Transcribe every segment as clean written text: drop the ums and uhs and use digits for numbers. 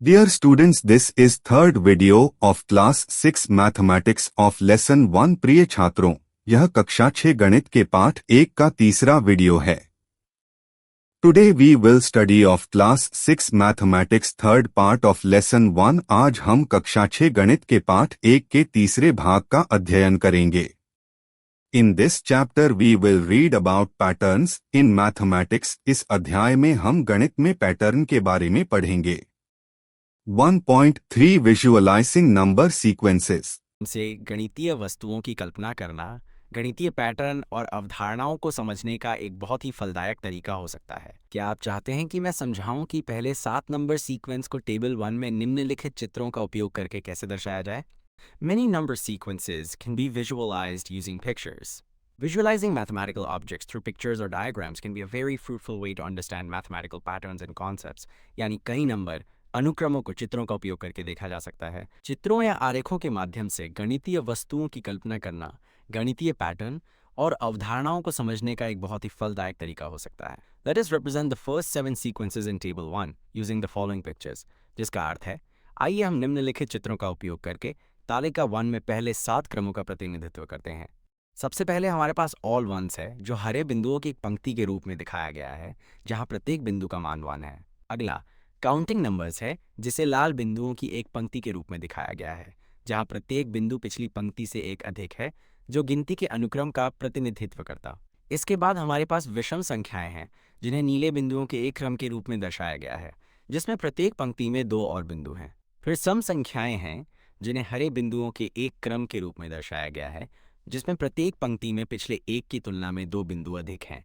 Dear students, this is third video of class 6 mathematics of lesson 1। प्रिय छात्रों, यह कक्षा 6 गणित के पाठ 1 का तीसरा वीडियो है। Today we will study of class 6 mathematics third part of lesson 1। आज हम कक्षा 6 गणित के पाठ 1 के तीसरे भाग का अध्ययन करेंगे। In this chapter we will read about patterns in mathematics। इस अध्याय में हम गणित में पैटर्न के बारे में पढ़ेंगे। 1.3 विजुअलाइजिंग नंबर सीक्वेंसेस से गणितीय वस्तुओं की कल्पना करना गणितीय पैटर्न और अवधारणाओं को समझने का एक बहुत ही फलदायक तरीका हो सकता है। क्या आप चाहते हैं कि मैं समझाऊं कि पहले 7 नंबर सीक्वेंस को टेबल 1 में निम्नलिखित चित्रों का उपयोग करके कैसे दर्शाया जाए? Many number sequences can be visualized using pictures. Visualizing mathematical objects through pictures or diagrams can be a very fruitful way to understand mathematical patterns and concepts. यानी कई नंबर अनुक्रमों को चित्रों का उपयोग करके देखा जा सकता है। चित्रों या आरेखों के माध्यम से गणितीय वस्तुओं की कल्पना करना गणितीय पैटर्न और अवधारणाओं को समझने का एक बहुत ही फलदायक तरीका हो सकता है। Let us represent the first 7 sequences in table 1 using the following pictures। जिसका अर्थ है, आइए हम निम्नलिखित चित्रों का उपयोग करके तालिका 1 में पहले 7 क्रमों का प्रतिनिधित्व करते हैं। सबसे पहले हमारे पास ऑल वंस है, जो हरे बिंदुओं की एक पंक्ति के रूप में दिखाया गया है, जहां प्रत्येक बिंदु का मान 1 है। अगला काउंटिंग नंबर्स है, जिसे लाल बिंदुओं की एक पंक्ति के रूप में दिखाया गया है, जहां प्रत्येक बिंदु पिछली पंक्ति से एक अधिक है, जो गिनती के अनुक्रम का प्रतिनिधित्व करता। इसके बाद हमारे पास विषम संख्याएं हैं, जिन्हें नीले बिंदुओं के एक क्रम के रूप में दर्शाया गया है, जिसमें प्रत्येक पंक्ति में 2 और बिंदु हैं। फिर सम संख्याएं हैं, जिन्हें हरे बिंदुओं के एक क्रम के रूप में दर्शाया गया है, जिसमें प्रत्येक पंक्ति में पिछले एक की तुलना में 2 बिंदु अधिक हैं।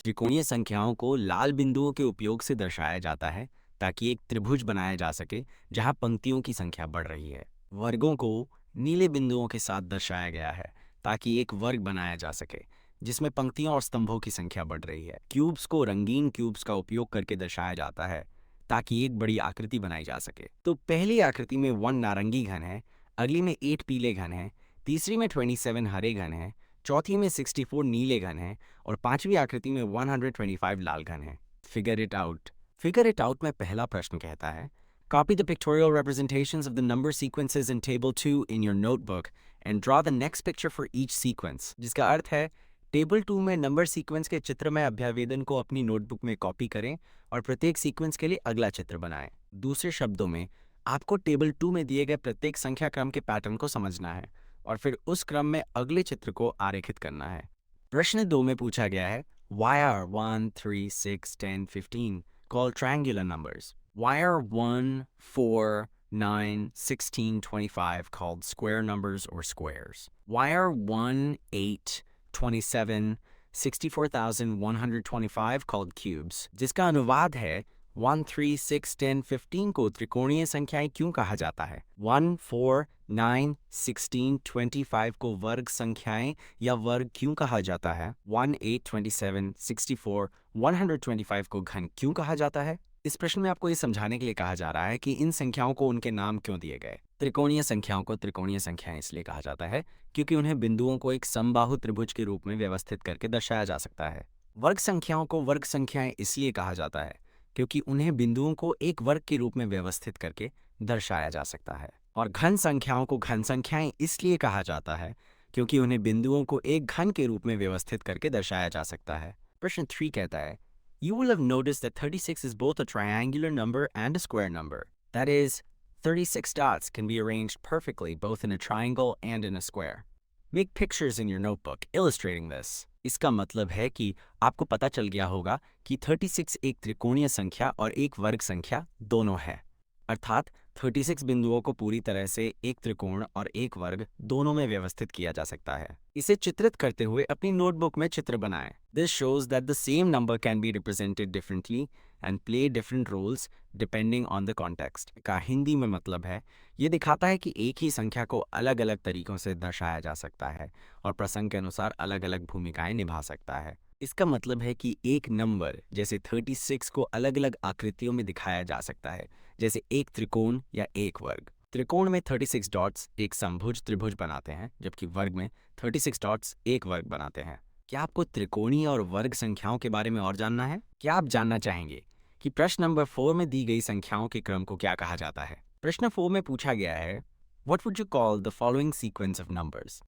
त्रिकोणीय संख्याओं को लाल बिंदुओं के उपयोग से दर्शाया जाता है, ताकि एक त्रिभुज बनाया जा सके जहां पंक्तियों की संख्या बढ़ रही है। वर्गों को नीले बिंदुओं के साथ दर्शाया गया है, ताकि एक वर्ग बनाया जा सके जिसमें पंक्तियों और स्तंभों की संख्या बढ़ रही है। क्यूब्स को रंगीन क्यूब्स का उपयोग करके दर्शाया जाता है, ताकि एक बड़ी आकृति बनाई जा सके। तो पहली आकृति में 1 नारंगी घन है, अगली में 8 पीले घन है, तीसरी में 27 हरे घन है, चौथी में 64 नीले घन है और पांचवी आकृति में 125 लाल घन है। Figure it out. Figure it out में पहला प्रश्न कहता है, Copy the pictorial representations of the number sequences in table 2 in your notebook and draw the next picture for each sequence। जिसका अर्थ है, टेबल 2 में नंबर सीक्वेंस के चित्रमय अभ्यावेदन को अपनी नोटबुक में कॉपी करें और प्रत्येक सीक्वेंस के लिए अगला चित्र बनाएं। दूसरे शब्दों में, आपको टेबल 2 में दिए गए प्रत्येक संख्या क्रम के पैटर्न को समझना है और फिर उस क्रम में अगले चित्र को आरेखित करना है। प्रश्न 2 में पूछा गया है, Why are 1, 3, 6, 10, 15 called triangular numbers? Why are 1, 4, 9, 16, 25 called square numbers or squares? Why are 1, 8, 27, 64,125 called cubes? जिसका अनुवाद है, 1, 3, 6, 10, 15 को त्रिकोणीय संख्याएं क्यों कहा जाता है? 1, 4, 9, 16, 25 को वर्ग संख्याएं या वर्ग क्यों कहा जाता है? 1, 8, 27, 64, 125 को घन क्यों कहा जाता है? इस प्रश्न में आपको ये समझाने के लिए कहा जा रहा है कि इन संख्याओं को उनके नाम क्यों दिए गए। त्रिकोणीय संख्याओं को त्रिकोणीय संख्याएं इसलिए कहा जाता है क्योंकि उन्हें बिंदुओं को एक समबाहु त्रिभुज के रूप में व्यवस्थित करके दर्शाया जा सकता है। वर्ग संख्याओं को वर्ग संख्याएं इसलिए कहा जाता है क्योंकि उन्हें बिंदुओं को एक वर्ग के रूप में व्यवस्थित करके दर्शाया जा सकता है। और घन संख्याओं को घन संख्याएं इसलिए कहा जाता है क्योंकि उन्हें बिंदुओं को एक घन के रूप में व्यवस्थित करके दर्शाया जा सकता है। प्रश्न 3 कहता है, You will have noticed that 36 is both a triangular number and a square number. That is, 36 dots can be arranged perfectly both in a triangle and in a square. Make pictures in your notebook illustrating this. इसका मतलब है कि आपको पता चल गया होगा कि 36 एक त्रिकोणीय संख्या और एक वर्ग संख्या दोनों है। अर्थात 36 बिंदुओं को पूरी तरह से एक त्रिकोण और एक वर्ग दोनों में व्यवस्थित किया जा सकता है। इसे चित्रित करते हुए अपनी नोटबुक में चित्र बनाएं। This shows that the same number can be represented differently and play different roles depending on the context। का हिंदी में मतलब है, ये दिखाता है कि एक ही संख्या को अलग अलग तरीकों से दर्शाया जा सकता है और प्रसंग के अनुसार अलग अलग भूमिकाएं निभा सकता है। इसका मतलब है कि एक नंबर जैसे 36 को अलग अलग आकृतियों में दिखाया जा सकता है, जैसे एक त्रिकोण या एक वर्ग। त्रिकोण में 36 डॉट्स एक समभुज त्रिभुज बनाते हैं, जबकि वर्ग में 36 डॉट्स एक वर्ग बनाते हैं। क्या आपको त्रिकोणीय और वर्ग संख्याओं के बारे में और जानना है? क्या आप जानना चाहेंगे कि प्रश्न नंबर 4 में दी गई संख्याओं के क्रम को क्या कहा जाता है। प्रश्न 4 में पूछा गया है What would you call the following sequence of numbers?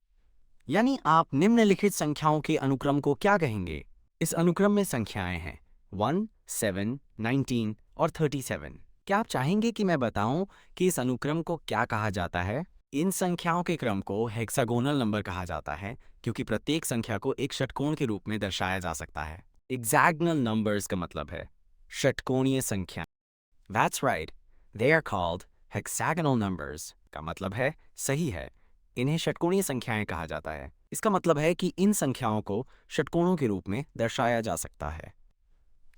यानी आप निम्नलिखित संख्याओं के अनुक्रम को क्या कहेंगे। इस अनुक्रम में संख्याएं हैं 1, 7, 19 और 37। क्या आप चाहेंगे कि मैं बताऊं कि इस अनुक्रम को क्या कहा जाता है। इन संख्याओं के क्रम को हेक्सागोनल नंबर कहा जाता है क्योंकि प्रत्येक संख्या को एक षटकोण के रूप में दर्शाया जा सकता है। हेक्सागोनल नंबर्स का मतलब है षटकोणीय संख्या। That's right, they are called hexagonal numbers का मतलब है सही है, इन्हें षटकोणीय संख्याएं कहा जाता है। इसका मतलब है कि इन संख्याओं को षटकोणों के रूप में दर्शाया जा सकता है।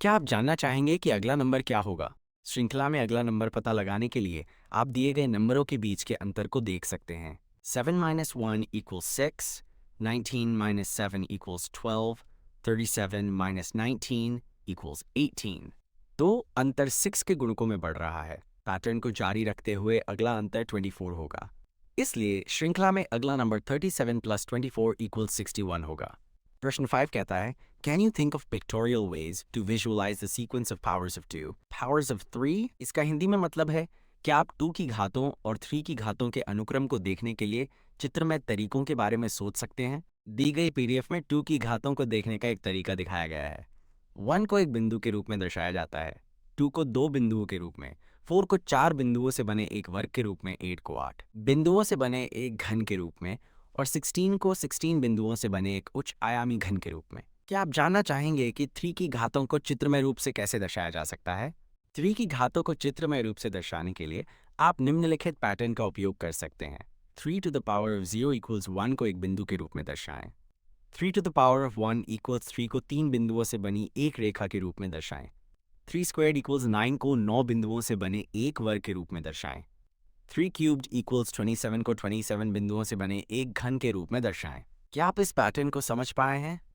क्या आप जानना चाहेंगे कि अगला नंबर क्या होगा। श्रृंखला में अगला नंबर पता लगाने के लिए आप दिए गए नंबरों के बीच के अंतर को देख सकते हैं। 7 - 1 = 6, 19 - 7 = 12, 37 - 19 = 18। तो अंतर 6 के गुणकों में बढ़ रहा है। पैटर्न को जारी रखते हुए अगला अंतर 24 होगा। इसलिए श्रृंखला में अगला नंबर 37 + 24 = 61 होगा। प्रश्न 5 कहता है Can you think of pictorial ways to visualize the sequence of powers of 2? Powers of 3 इसका हिंदी में मतलब है क्या आप 2 की घातों और 3 की घातों के अनुक्रम को देखने के लिए चित्रमय तरीकों के बारे में सोच सकते हैं। दी गई पीडीएफ में 2 की घातों को देखने का एक तरीका दिखाया गया है। 1 को एक बिंदु के रूप में दर्शाया जाता है, 2 को 2 बिंदुओं के रूप में, 4 को 4 बिंदुओं से बने एक वर्ग के रूप में, 8 को 8 बिंदुओं से बने एक घन के रूप में और 16 को 16 बिंदुओं से बने एक उच्च आयामी घन के रूप में। क्या आप जानना चाहेंगे कि 3 की घातों को चित्रमय रूप से कैसे दर्शाया जा सकता है। 3 की घातों को चित्रमय रूप से दर्शाने के लिए आप निम्नलिखित पैटर्न का उपयोग कर सकते हैं। 3 to the power of 0 = 1 को एक बिंदु के रूप में दर्शाएं। 3 to the power of 1 = 3 को 3 बिंदुओं से बनी एक रेखा के रूप में दर्शाएं। 3 squared = 9 को 9 बिंदुओं से बने एक वर्ग के रूप में दर्शाएं। 3 cubed = 27 को 27 बिंदुओं से बने एक घन के रूप में दर्शाएं। क्या आप इस पैटर्न को समझ पाए हैं।